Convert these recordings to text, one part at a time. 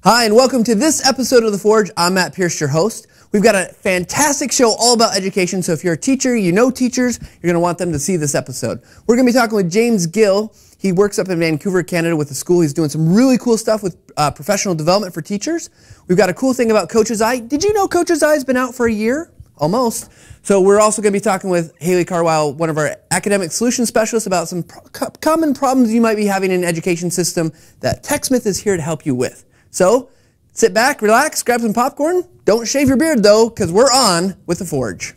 Hi, and welcome to this episode of The Forge. I'm Matt Pierce, your host. We've got a fantastic show all about education, so if you're a teacher, you know teachers, you're going to want them to see this episode. We're going to be talking with James Gill. He works up in Vancouver, Canada with a school. He's doing some really cool stuff with professional development for teachers. We've got a cool thing about Coach's Eye. Did you know Coach's Eye has been out for a year? Almost. So we're also going to be talking with Haley Carwile, one of our academic solution specialists, about some common problems you might be having in an education system that TechSmith is here to help you with. So sit back, relax, grab some popcorn. Don't shave your beard though, because we're on with The Forge.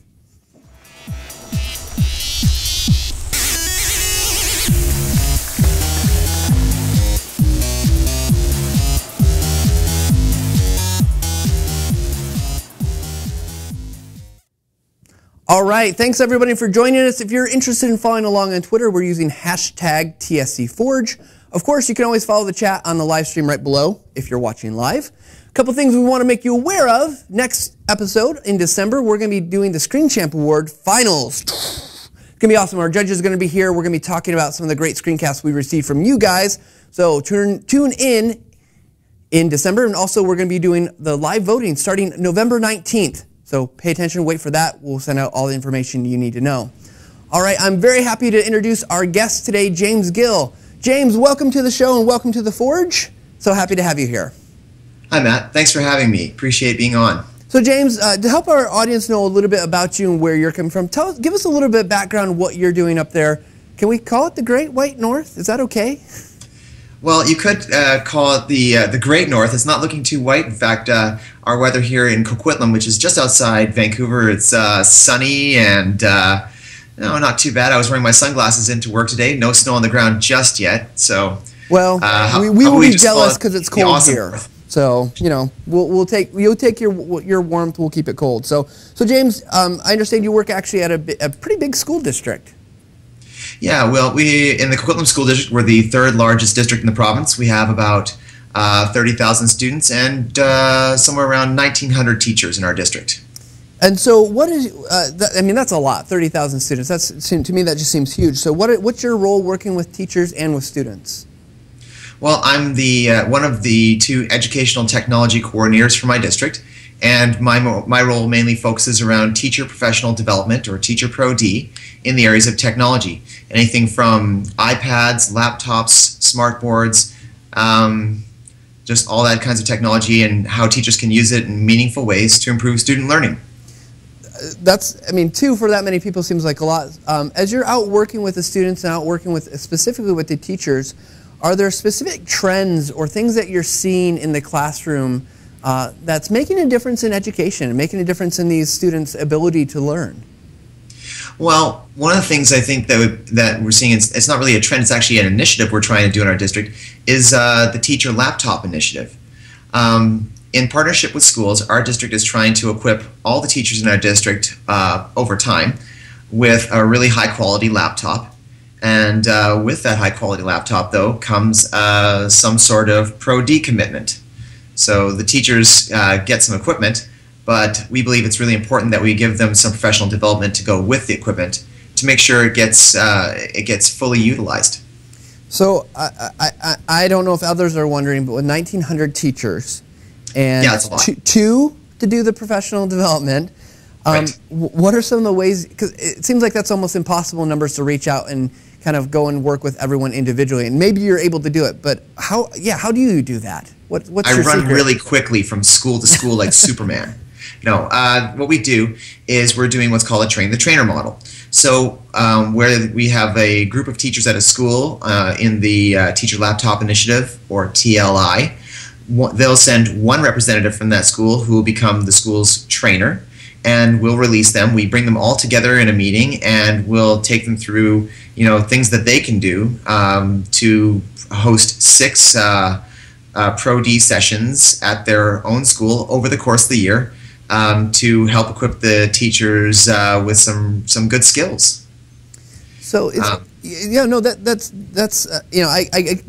All right, thanks everybody for joining us. If you're interested in following along on Twitter, we're using hashtag TSCForge. Of course, you can always follow the chat on the live stream right below if you're watching live. A couple things we want to make you aware of. Next episode in December, we're going to be doing the Screenchamp Award finals. It's going to be awesome. Our judges are going to be here. We're going to be talking about some of the great screencasts we received from you guys. So tune in December. And also, we're going to be doing the live voting starting November 19th. So pay attention, wait for that. We'll send out all the information you need to know. All right, I'm very happy to introduce our guest today, James Gill. James, welcome to the show and welcome to The Forge. So happy to have you here. Hi, Matt. Thanks for having me. Appreciate being on. So James, to help our audience know a little bit about you and where you're coming from, give us a little bit of background on what you're doing up there. Can we call it the Great White North? Is that okay? Well, you could call it the Great North. It's not looking too white. In fact, our weather here in Coquitlam, which is just outside Vancouver, it's sunny and no, not too bad. I was wearing my sunglasses into work today. No snow on the ground just yet. So, well, we will be jealous because it's cold awesome here. So, you know, you'll take your warmth. We'll keep it cold. So James, I understand you work actually at a pretty big school district. Yeah, well, in the Coquitlam School District, we're the third largest district in the province. We have about 30,000 students and somewhere around 1,900 teachers in our district. And so what is, I mean, that's a lot, 30,000 students. To me, that just seems huge. So what's your role working with teachers and with students? Well, I'm one of the two educational technology coordinators for my district, and my role mainly focuses around teacher professional development, or Teacher Pro D, in the areas of technology. Anything from iPads, laptops, smartboards, just all that kinds of technology and how teachers can use it in meaningful ways to improve student learning. Two for that many people seems like a lot. As you're out working with the students and out working specifically with the teachers, are there specific trends or things that you're seeing in the classroom that's making a difference in education and making a difference in these students' ability to learn? Well, one of the things I think that we're seeing, it's not really a trend, it's actually an initiative we're trying to do in our district, is the Teacher Laptop Initiative. In partnership with schools, our district is trying to equip all the teachers in our district over time with a really high-quality laptop. And with that high-quality laptop, though, comes some sort of Pro D commitment. So the teachers get some equipment, but we believe it's really important that we give them some professional development to go with the equipment to make sure it gets fully utilized. So I don't know if others are wondering, but with 1,900 teachers and yeah, that's a lot. Two to do the professional development, right. What are some of the ways, because it seems like that's almost impossible numbers to reach out and kind of go and work with everyone individually, and maybe you're able to do it, but how do you do that? What's your run secret? Really quickly from school to school like Superman. No, what we do is we're doing what's called a train the trainer model. So where we have a group of teachers at a school in the Teacher Laptop Initiative, or TLI, they'll send one representative from that school who will become the school's trainer, and we'll release them. We bring them all together in a meeting, and we'll take them through, things that they can do to host 6 Pro D sessions at their own school over the course of the year to help equip the teachers with some good skills. So it's, I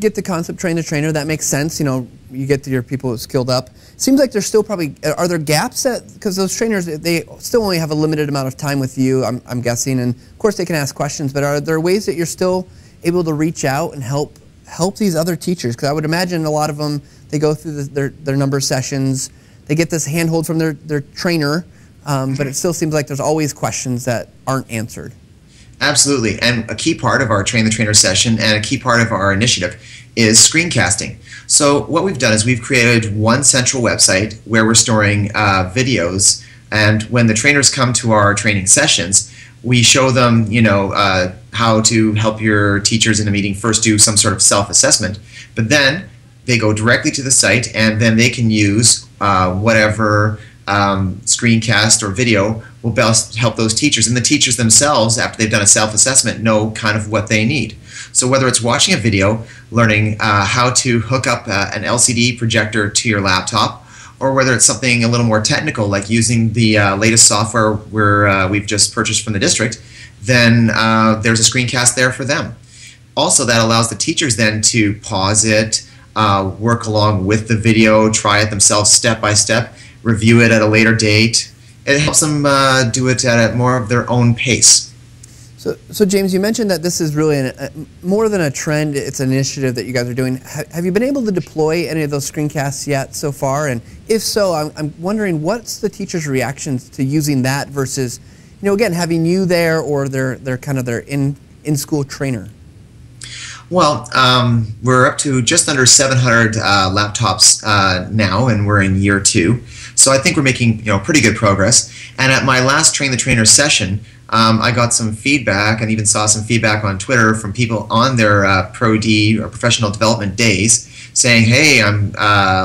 get the concept, train the trainer. That makes sense. You get your people skilled up. Seems like there's still probably, are there gaps because those trainers, they still only have a limited amount of time with you, I'm guessing, and of course they can ask questions, but are there ways that you're still able to reach out and help help these other teachers? Because I would imagine a lot of them, they go through their number of sessions, they get this handhold from their trainer, but it still seems like there's always questions that aren't answered. Absolutely, and a key part of our Train the Trainer session and a key part of our initiative is screencasting. So what we've done is we've created one central website where we're storing videos, and when the trainers come to our training sessions, we show them, how to help your teachers in a meeting first do some sort of self-assessment, but then they go directly to the site and then they can use whatever screencast or video will best help those teachers. And the teachers themselves, after they've done a self-assessment, know kind of what they need. So whether it's watching a video, learning how to hook up an LCD projector to your laptop, or whether it's something a little more technical like using the latest software we've just purchased from the district, then there's a screencast there for them. Also, that allows the teachers then to pause it, work along with the video, try it themselves step by step, review it at a later date. It helps them do it at more of their own pace. So James, you mentioned that this is really more than a trend, it's an initiative that you guys are doing. Have you been able to deploy any of those screencasts yet so far? And if so, I'm wondering what's the teachers' reactions to using that versus, again, having you there or their in-school trainer? Well, we're up to just under 700 laptops now, and we're in year 2. So I think we're making pretty good progress. And at my last Train the Trainer session, I got some feedback and even saw some feedback on Twitter from people on their Pro-D or professional development days saying, hey, I'm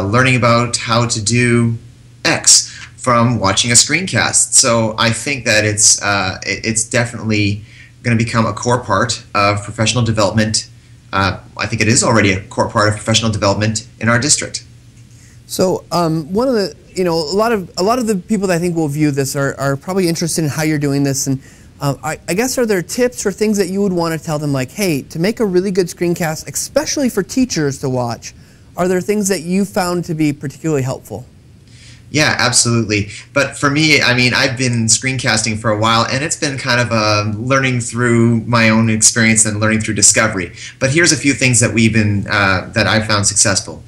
learning about how to do X from watching a screencast. So I think that it's definitely going to become a core part of professional development. I think it is already a core part of professional development in our district. So one of the, a lot of the people that I think will view this are probably interested in how you're doing this, and I guess are there tips or things that you would want to tell them, like, hey, to make a really good screencast, especially for teachers to watch, are there things that you found to be particularly helpful? Yeah, absolutely. But for me, I've been screencasting for a while, and it's been kind of learning through my own experience and learning through discovery. But here's a few things that that I found successful.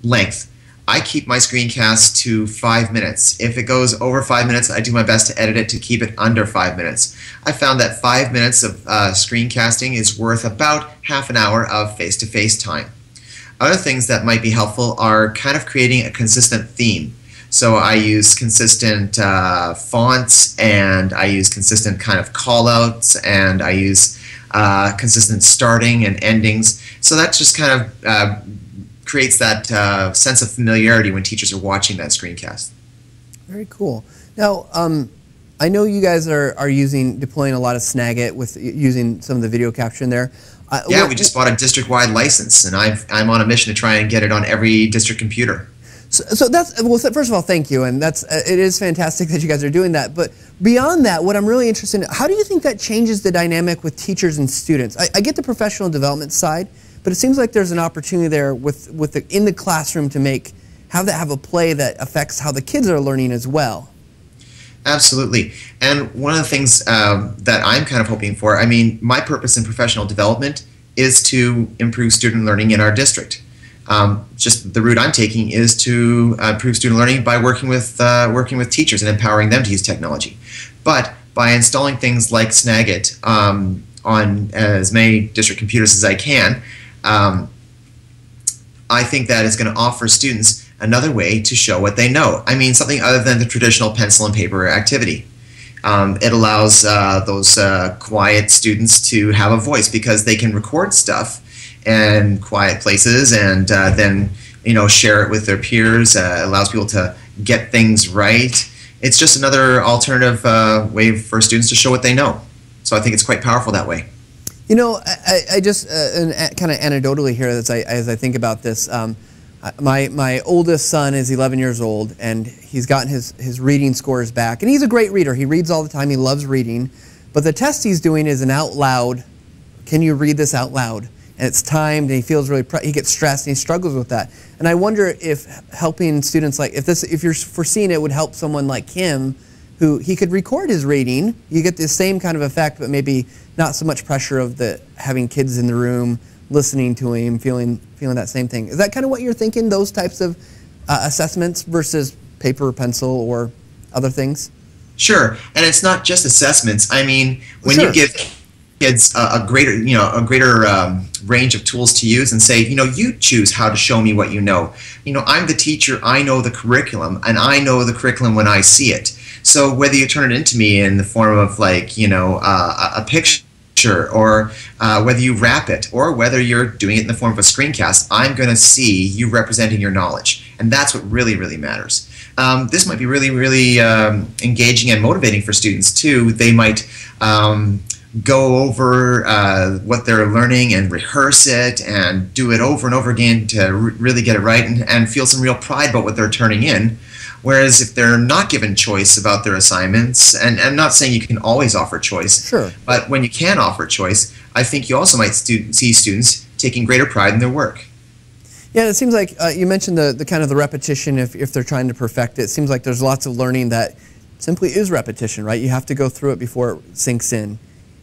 Length. I keep my screencast to 5 minutes. If it goes over 5 minutes, I do my best to edit it to keep it under 5 minutes. I found that 5 minutes of screencasting is worth about half an hour of face-to-face time. Other things that might be helpful are kind of creating a consistent theme. So I use consistent fonts, and I use consistent kind of call-outs, and I use consistent starting and endings. So that just kind of creates that sense of familiarity when teachers are watching that screencast. Very cool. Now, I know you guys are deploying a lot of Snagit with using some of the video capture in there. Yeah, we just bought a district-wide license, and I'm on a mission to try and get it on every district computer. So that's, well, first of all, thank you, and it is fantastic that you guys are doing that. But beyond that, what I'm really interested in, how do you think that changes the dynamic with teachers and students? I get the professional development side, but it seems like there's an opportunity there in the classroom to have a play that affects how the kids are learning as well. Absolutely. And one of the things that I'm kind of hoping for, my purpose in professional development is to improve student learning in our district. Just the route I'm taking is to improve student learning by working with teachers and empowering them to use technology. But by installing things like Snagit on as many district computers as I can, I think that is going to offer students another way to show what they know. Something other than the traditional pencil and paper activity. It allows those quiet students to have a voice because they can record stuff in quiet places and then share it with their peers. It allows people to get things right. It's just another alternative way for students to show what they know. So I think it's quite powerful that way. I just kind of anecdotally here as I think about this. My oldest son is 11 years old, and he's gotten his reading scores back. And he's a great reader. He reads all the time. He loves reading. But the test he's doing is an out loud, can you read this out loud? And it's timed, and he feels he gets stressed, and he struggles with that. And I wonder if helping students if you're foreseeing it would help someone like him, who he could record his reading. You get the same kind of effect, but maybe not so much pressure of having kids in the room listening to him, feeling that same thing. Is that kind of what you're thinking, those types of assessments versus paper or pencil or other things? Sure, and it's not just assessments. I mean, when Sure. you give kids a greater range of tools to use and say, you choose how to show me what you know. I'm the teacher, I know the curriculum, and I know the curriculum when I see it. So whether you turn it into me in the form of like, a picture, or whether you wrap it, or whether you're doing it in the form of a screencast, I'm going to see you representing your knowledge. And that's what really, really matters. This might be really, really engaging and motivating for students too. They might go over what they're learning and rehearse it and do it over and over again to really get it right, and feel some real pride about what they're turning in. Whereas if they're not given choice about their assignments, and I'm not saying you can always offer choice, Sure, but when you can offer choice, I think you also might see students taking greater pride in their work. Yeah, it seems like you mentioned the kind of the repetition if they're trying to perfect it. It seems like there's lots of learning that simply is repetition, right? You have to go through it before it sinks in.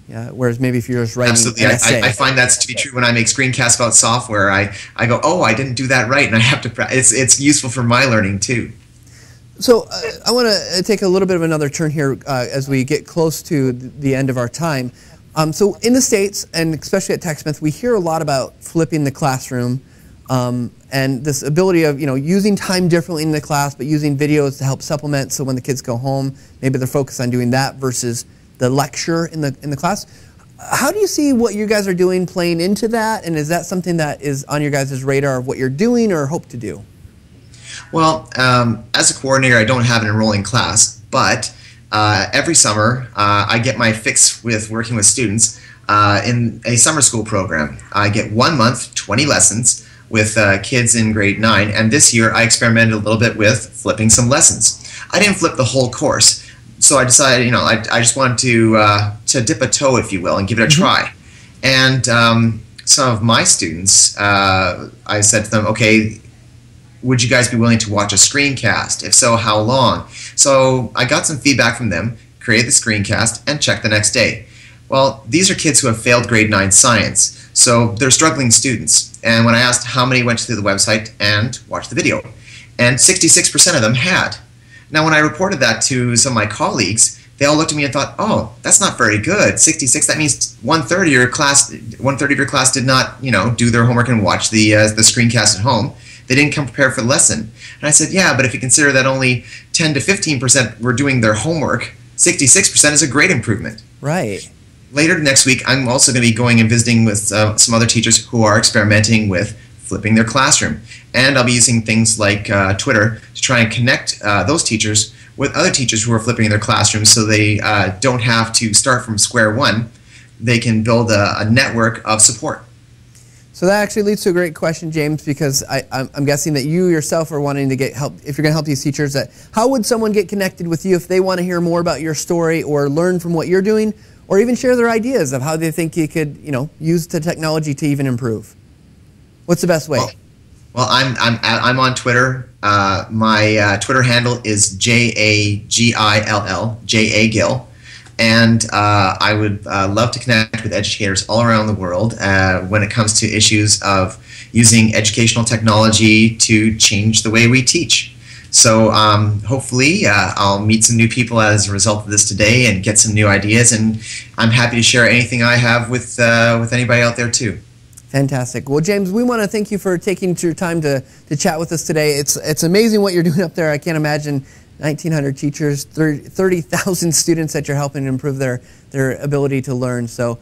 Yeah, whereas maybe if you're just writing Absolutely. an essay. I find that to be true when I make screencasts about software. I go, oh, I didn't do that right, and I have to it's useful for my learning too. So I want to take a little bit of another turn here as we get close to the end of our time. So in the States, and especially at TechSmith, we hear a lot about flipping the classroom and this ability of using time differently in the class, but using videos to help supplement. So when the kids go home, maybe they're focused on doing that versus the lecture in the class. How do you see what you guys are doing playing into that, and is that something that is on your guys' radar of what you're doing or hope to do? Well, as a coordinator, I don't have an enrolling class, but every summer I get my fix with working with students in a summer school program. I get 1 month, 20 lessons with kids in grade 9, and this year I experimented a little bit with flipping some lessons. I didn't flip the whole course, so I decided, I just wanted to dip a toe, if you will, and give it a try. And some of my students, I said to them, okay, would you guys be willing to watch a screencast? If so, how long? So I got some feedback from them, created the screencast, and checked the next day. Well, these are kids who have failed grade 9 science, so they're struggling students. And when I asked how many went to the website and watched the video, and 66% of them had. Now, when I reported that to some of my colleagues, they all looked at me and thought, oh, that's not very good. 66, that means one-third of your class did not, do their homework and watch the screencast at home. They didn't come prepared for the lesson. And I said, yeah, but if you consider that only 10 to 15% were doing their homework, 66% is a great improvement. Right. Later next week, I'm also going to be going and visiting with some other teachers who are experimenting with flipping their classroom. And I'll be using things like Twitter to try and connect those teachers with other teachers who are flipping their classrooms, so they don't have to start from square one. They can build a network of support. So that actually leads to a great question, James, because I'm guessing that you yourself are wanting to get help. If you're going to help these teachers, how would someone get connected with you if they want to hear more about your story or learn from what you're doing, or even share their ideas of how they think you could, use the technology to even improve? What's the best way? Well, I'm on Twitter. My Twitter handle is JAGILL, J-A-Gill. And I would love to connect with educators all around the world when it comes to issues of using educational technology to change the way we teach. So hopefully I'll meet some new people as a result of this today and get some new ideas, and I'm happy to share anything I have with anybody out there too. Fantastic. Well, James, we want to thank you for taking your time to chat with us today. It's amazing what you're doing up there. I can't imagine 1,900 teachers, 30,000 students that you're helping improve their ability to learn. So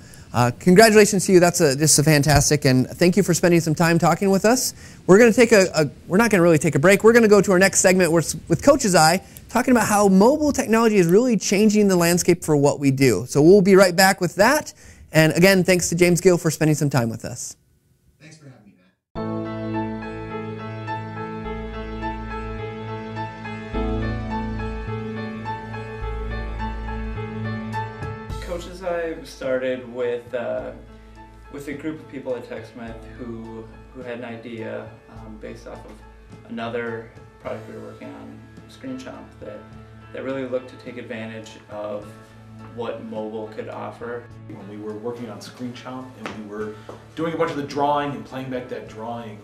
congratulations to you. That's just a fantastic, and thank you for spending some time talking with us. We're going to take we're not going to really take a break. We're going to go to our next segment with Coach's Eye, talking about how mobile technology is really changing the landscape for what we do. So we'll be right back with that. And again, thanks to James Gill for spending some time with us. Thanks for having me, Matt. Coach's Eye started with a group of people at TechSmith who had an idea based off of another product we were working on, Screenchamp, that really looked to take advantage of what mobile could offer. When we were working on Screenchamp and we were doing a bunch of the drawing and playing back that drawing,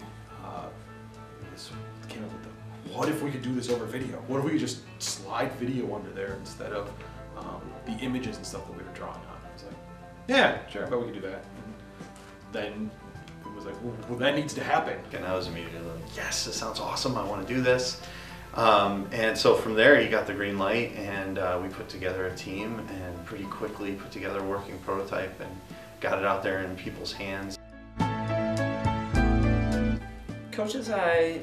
it came up with what if we could do this over video? What if we could just slide video under there instead of the images and stuff that we were drawing on? I was like, yeah, sure, I bet we could do that. And then it was like, well, that needs to happen. And I was immediately like, yes, this sounds awesome, I want to do this. And so from there, he got the green light, and we put together a team and pretty quickly put together a working prototype and got it out there in people's hands. Coach's Eye,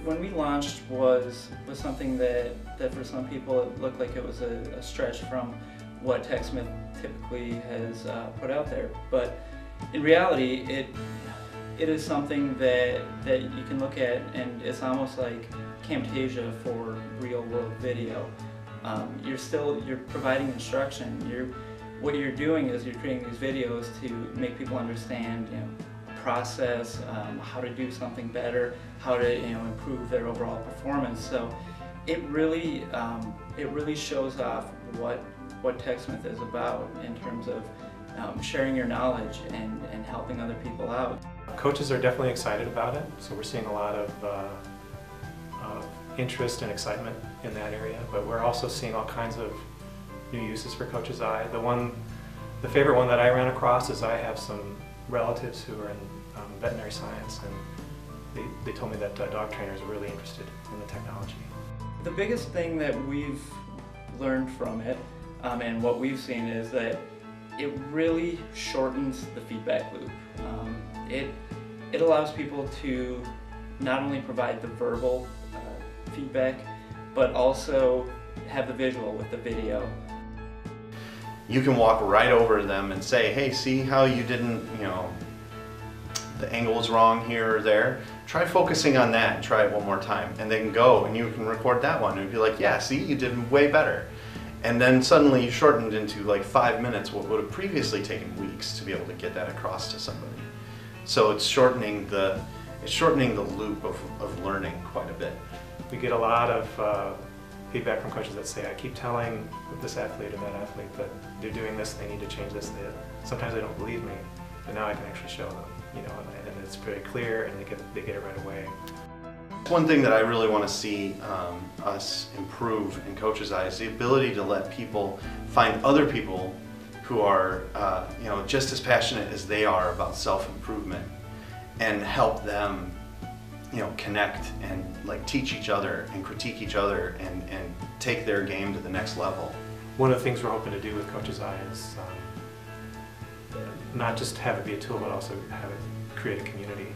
when we launched, was something that for some people it looked like it was a stretch from what TechSmith typically has put out there. But in reality, it is something that you can look at, and it's almost like Camtasia for real-world video. You're providing instruction. What you're doing is you're creating these videos to make people understand, process, how to do something better, how to improve their overall performance. So it really shows off what TechSmith is about in terms of sharing your knowledge and helping other people out. Coaches are definitely excited about it, so we're seeing a lot of interest and excitement in that area, but we're also seeing all kinds of new uses for Coach's Eye. The favorite one that I ran across is I have some relatives who are in veterinary science, and they told me that dog trainers are really interested in the technology. The biggest thing that we've learned from it and what we've seen is that it really shortens the feedback loop. It allows people to not only provide the verbal feedback, but also have the visual with the video. You can walk right over to them and say, hey, see how you didn't, the angle was wrong here or there? Try focusing on that and try it one more time. And they can go and you can record that one and be like, yeah, see, you did way better. And then suddenly you shortened into like 5 minutes what would have previously taken weeks to be able to get that across to somebody. So it's shortening the loop of learning quite a bit. We get a lot of feedback from coaches that say, I keep telling this athlete or that athlete that they're doing this, they need to change this. Sometimes they don't believe me, but now I can actually show them, and it's very clear, and they get it right away. One thing that I really want to see us improve in Coach's Eye is the ability to let people find other people who are just as passionate as they are about self-improvement and help them connect and teach each other and critique each other and take their game to the next level. One of the things we're hoping to do with Coach's Eye is not just have it be a tool, but also have it create a community.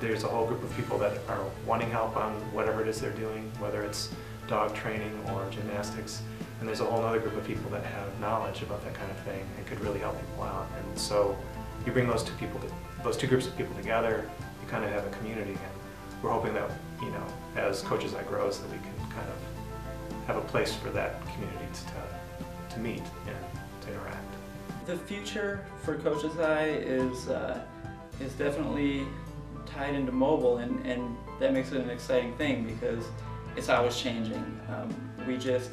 There's a whole group of people that are wanting help on whatever it is they're doing, whether it's dog training or gymnastics, and there's a whole other group of people that have knowledge about that kind of thing and could really help people out. And so you bring those two groups of people together, you kind of have a community. And we're hoping that, as Coach's Eye grows, that we can kind of have a place for that community to meet and to interact. The future for Coach's Eye is definitely tied into mobile, and that makes it an exciting thing because it's always changing. We just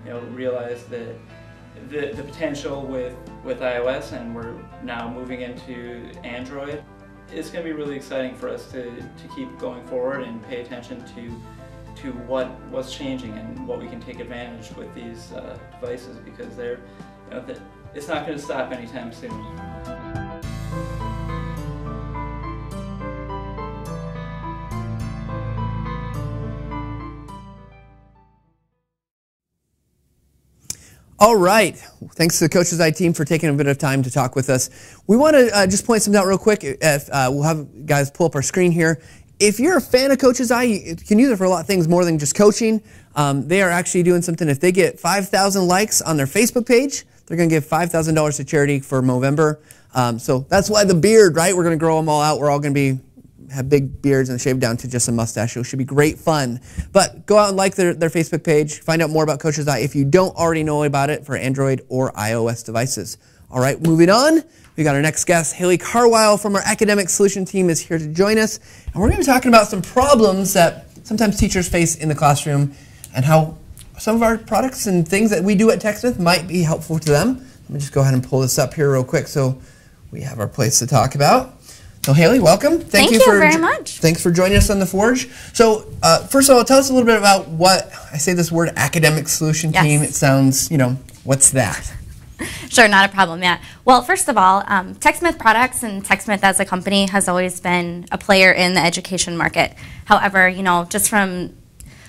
realized that the potential with iOS, and we're now moving into Android. It's going to be really exciting for us to keep going forward and pay attention to what's changing and what we can take advantage with these devices, because it's not going to stop anytime soon. All right. Thanks to the Coach's Eye team for taking a bit of time to talk with us. We want to just point something out real quick. We'll have guys pull up our screen here. If you're a fan of Coach's Eye, you can use it for a lot of things more than just coaching. They are actually doing something. If they get 5,000 likes on their Facebook page, they're going to give $5,000 to charity for Movember. So that's why the beard, right? We're going to grow them all out. We're all going to have big beards and shave down to just a mustache. It should be great fun. But go out and like their Facebook page. Find out more about Coach's Eye if you don't already know about it for Android or iOS devices. All right, moving on. We got our next guest, Haley Carwile from our academic solution team is here to join us. And we're going to be talking about some problems that sometimes teachers face in the classroom and how some of our products and things that we do at TechSmith might be helpful to them. Let me just go ahead and pull this up here real quick so we have our place to talk about. So Haley, welcome. Thank you very much. Thanks for joining us on The Forge. So first of all, tell us a little bit about what, I say this word, academic solution team. It sounds, what's that? Sure, not a problem, Matt. Well, first of all, TechSmith Products and TechSmith as a company has always been a player in the education market. However, just from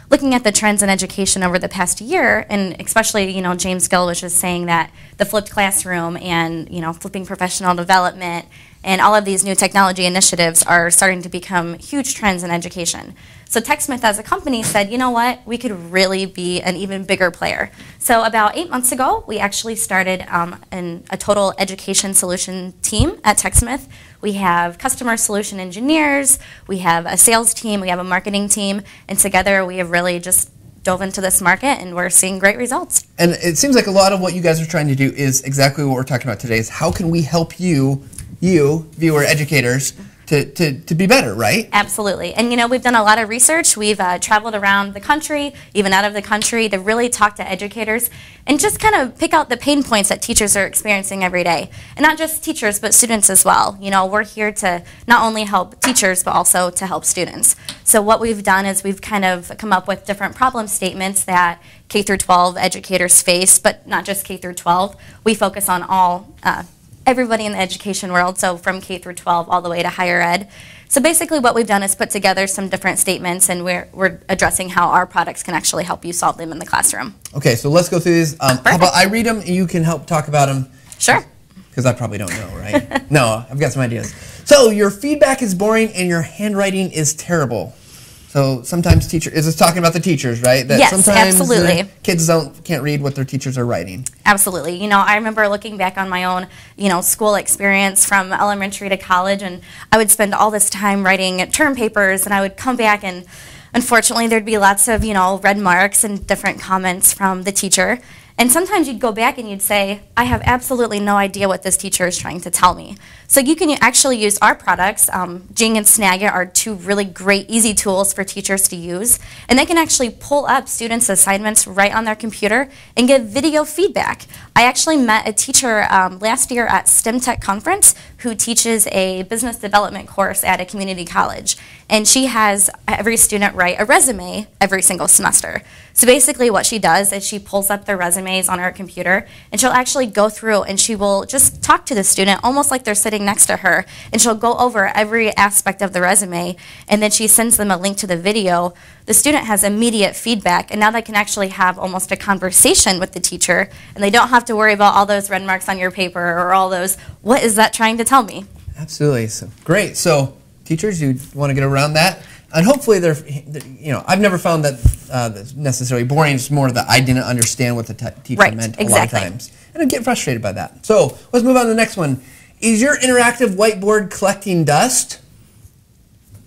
looking at the trends in education over the past year, and especially, James Gill was just saying that the flipped classroom and, flipping professional development and all of these new technology initiatives are starting to become huge trends in education. So TechSmith as a company said, you know what, we could really be an even bigger player. So about 8 months ago, we actually started a total education solution team at TechSmith. We have customer solution engineers, we have a sales team, we have a marketing team, and together we have really just dove into this market and we're seeing great results. And it seems like a lot of what you guys are trying to do is exactly what we're talking about today, is how can we help you viewer educators, to be better, right? Absolutely. And we've done a lot of research. We've traveled around the country, even out of the country, to really talk to educators and just kind of pick out the pain points that teachers are experiencing every day. And not just teachers, but students as well. We're here to not only help teachers, but also to help students. So what we've done is we've kind of come up with different problem statements that K through 12 educators face, but not just K through 12. We focus on all everybody in the education world, so from K through 12 all the way to higher ed. So basically what we've done is put together some different statements, and we're addressing how our products can actually help you solve them in the classroom. Okay, so let's go through these. How about I read them and you can help talk about them? Sure. Because I probably don't know, right? No, I've got some ideas. So your feedback is boring and your handwriting is terrible. So sometimes is this talking about the teachers, right? That yes, sometimes absolutely. Kids can't read what their teachers are writing. Absolutely. I remember looking back on my own, school experience from elementary to college, and I would spend all this time writing term papers, and I would come back and unfortunately there'd be lots of, red marks and different comments from the teacher. And sometimes you'd go back and you'd say, I have absolutely no idea what this teacher is trying to tell me. So you can actually use our products. Jing and Snagit are two really great, easy tools for teachers to use. And they can actually pull up students' assignments right on their computer and give video feedback. I actually met a teacher last year at STEM Tech Conference who teaches a business development course at a community college. And she has every student write a resume every single semester. So basically what she does is she pulls up their resumes on her computer, and she'll actually go through and she will just talk to the student almost like they're sitting next to her, and she'll go over every aspect of the resume, and then she sends them a link to the video. The student has immediate feedback, and now they can actually have almost a conversation with the teacher, and they don't have to worry about all those red marks on your paper or all those, what is that trying to tell me? Absolutely. So, great. So teachers, you want to get around that? And hopefully I've never found that that's necessarily boring. It's more that I didn't understand what the teacher meant a lot of times. And I get frustrated by that. So let's move on to the next one. Is your interactive whiteboard collecting dust?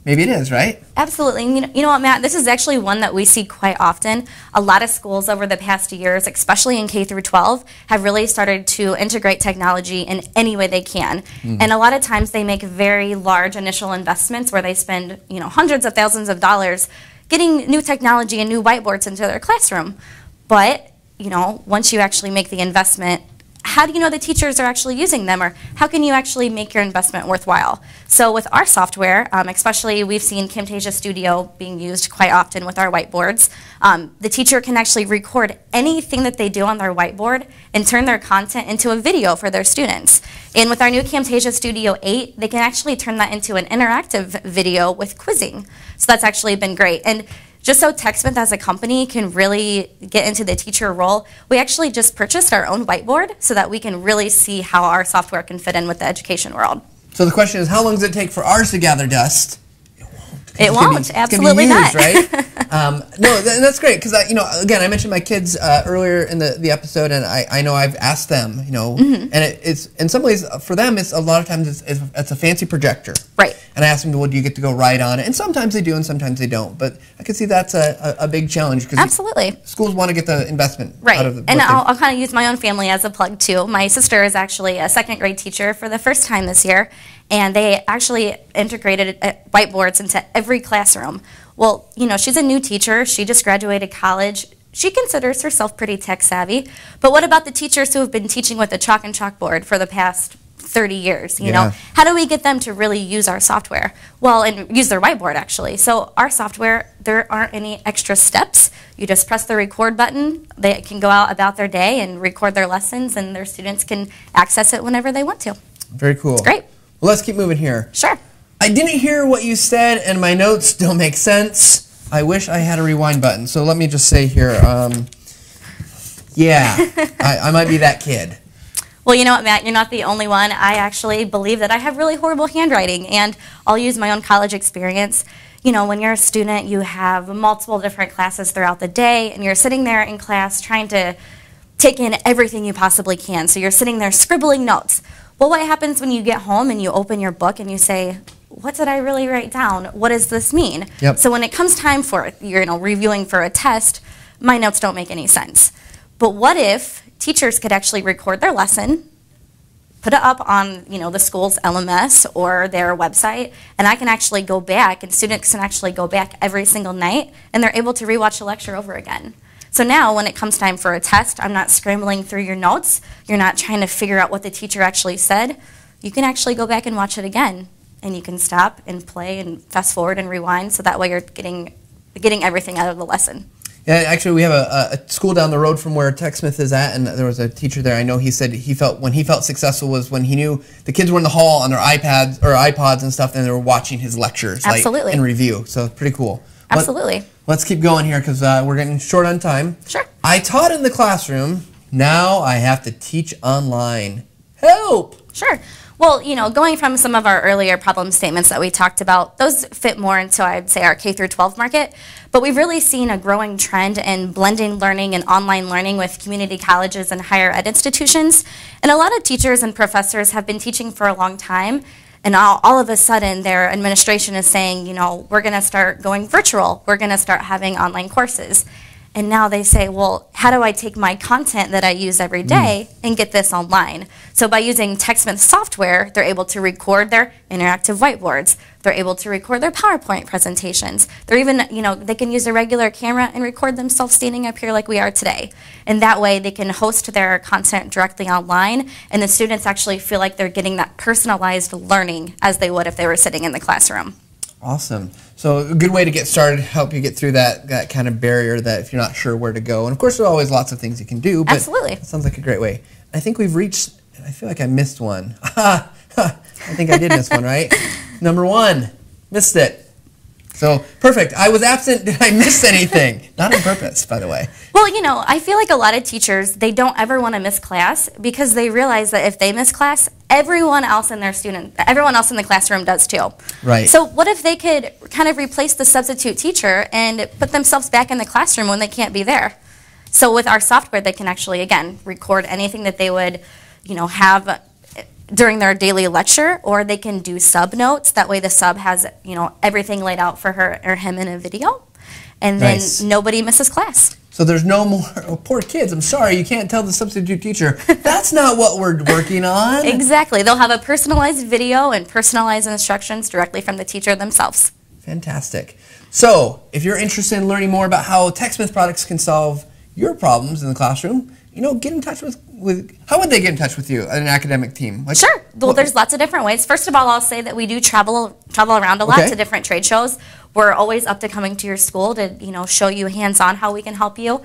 Maybe it is, right? Absolutely. You know what, Matt? This is actually one that we see quite often. A lot of schools over the past years, especially in K through 12, have really started to integrate technology in any way they can. And a lot of times they make very large initial investments where they spend, hundreds of thousands of dollars getting new technology and new whiteboards into their classroom. But, once you actually make the investment, how do you know the teachers are actually using them, or how can you actually make your investment worthwhile? So with our software, especially we've seen Camtasia Studio being used quite often with our whiteboards. The teacher can actually record anything that they do on their whiteboard and turn their content into a video for their students. And with our new Camtasia Studio 8, they can actually turn that into an interactive video with quizzing. So that's actually been great. And just so TechSmith as a company can really get into the teacher role, we actually just purchased our own whiteboard so that we can really see how our software can fit in with the education world. So the question is, how long does it take for ours to gather dust? It won't. Absolutely not. Right? No, that's great because again, I mentioned my kids earlier in the episode, and I know I've asked them, and it's in some ways for them, it's a lot of times it's a fancy projector, right? And I ask them, well, do you get to go write on it? And sometimes they do, and sometimes they don't. But I can see that's a big challenge because absolutely schools want to get the investment out of it. And I'll kind of use my own family as a plug too. My sister is actually a second grade teacher for the first time this year. And they actually integrated whiteboards into every classroom. Well, she's a new teacher. She just graduated college. she considers herself pretty tech savvy. But what about the teachers who have been teaching with a chalk and chalkboard for the past 30 years, you know? How do we get them to really use our software? Well, and use their whiteboard, actually. So our software, there aren't any extra steps. You just press the record button. They can go out about their day and record their lessons, and their students can access it whenever they want to. Very cool. It's great. Well, let's keep moving here. Sure. I didn't hear what you said, and my notes don't make sense. I wish I had a rewind button. So let me just say here, yeah, I might be that kid. Well, you know what, Matt, you're not the only one. I actually believe that I have really horrible handwriting, and I'll use my own college experience. You know, when you're a student, you have multiple different classes throughout the day, and you're sitting there in class trying to take in everything you possibly can. So you're sitting there scribbling notes. Well, what happens when you get home and you open your book and you say, what did I really write down? What does this mean? Yep. So when it comes time for, reviewing for a test, my notes don't make any sense. But what if teachers could actually record their lesson, put it up on, the school's LMS or their website, and I can actually go back, and students can actually go back every single night, and they're able to rewatch the lecture over again. So now when it comes time for a test, I'm not scrambling through your notes. You're not trying to figure out what the teacher actually said. You can actually go back and watch it again, and you can stop and play and fast forward and rewind, so that way you're getting everything out of the lesson. Yeah, actually, we have a school down the road from where TechSmith is at, and there was a teacher there. I know he said when he felt successful was when he knew the kids were in the hall on their iPads or iPods and stuff, and they were watching his lectures, Absolutely. in review. So pretty cool. Absolutely. Let's keep going here because we're getting short on time. Sure. I taught in the classroom. Now I have to teach online. Help! Sure. Well, going from some of our earlier problem statements that we talked about, those fit more into, I'd say, our K through 12 market. But we've really seen a growing trend in blending learning and online learning with community colleges and higher ed institutions. And a lot of teachers and professors have been teaching for a long time. And all of a sudden, their administration is saying, we're going to start going virtual. We're going to start having online courses. And now they say, well, how do I take my content that I use every day and get this online? So by using TechSmith software, they're able to record their interactive whiteboards. They're able to record their PowerPoint presentations. They're even, they can use a regular camera and record themselves standing up here like we are today. And that way they can host their content directly online, and the students actually feel like they're getting that personalized learning as they would if they were sitting in the classroom. Awesome. So a good way to get started, help you get through that kind of barrier that if you're not sure where to go. And of course, there are always lots of things you can do, but Absolutely. It sounds like a great way. I think we've reached, I feel like I missed one. I think I did miss one, right? Number 1, missed it. So, perfect. I was absent. Did I miss anything? Not on purpose, by the way. Well, I feel like a lot of teachers, they don't ever want to miss class because they realize that if they miss class, everyone else in the classroom does too. Right. So what if they could kind of replace the substitute teacher and put themselves back in the classroom when they can't be there? So with our software, they can actually, again, record anything that they would, have during their daily lecture, or they can do sub notes. That way the sub has, everything laid out for her or him in a video, and then nobody misses class. So there's no more, poor kids, I'm sorry, you can't tell the substitute teacher, that's not what we're working on. Exactly. They'll have a personalized video and personalized instructions directly from the teacher themselves. Fantastic. So if you're interested in learning more about how TechSmith products can solve your problems in the classroom, get in touch with how would they get in touch with you, an academic team? Sure. Well, there's lots of different ways. First of all, I'll say that we do travel around a lot to different trade shows. We're always up to coming to your school to, show you hands-on how we can help you.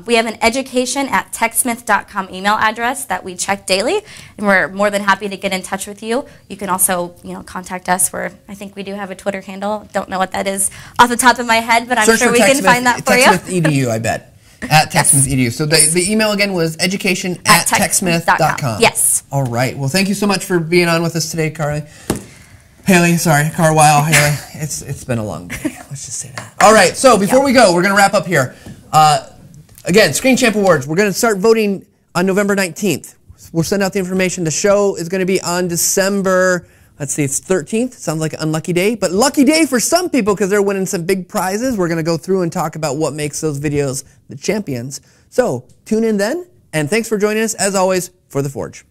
We have an education@techsmith.com email address that we check daily, and we're more than happy to get in touch with you. You can also, contact us. I think we do have a Twitter handle. Don't know what that is off the top of my head, but I'm sure we can find that for you. TechSmith.edu, I bet. At TechSmith.edu. So the email again was education@techsmith.com. Yes. All right. Well, thank you so much for being on with us today, Carly. Haley, sorry, Carwile, Haley. It's been a long day. Let's just say that. All right. So before we go, we're going to wrap up here. Again, Screenchamp Awards. We're going to start voting on November 19th. We'll send out the information. The show is going to be on December. Let's see, it's 13th. Sounds like an unlucky day, but lucky day for some people because they're winning some big prizes. We're going to go through and talk about what makes those videos the champions. So tune in then, and thanks for joining us, as always, for The Forge.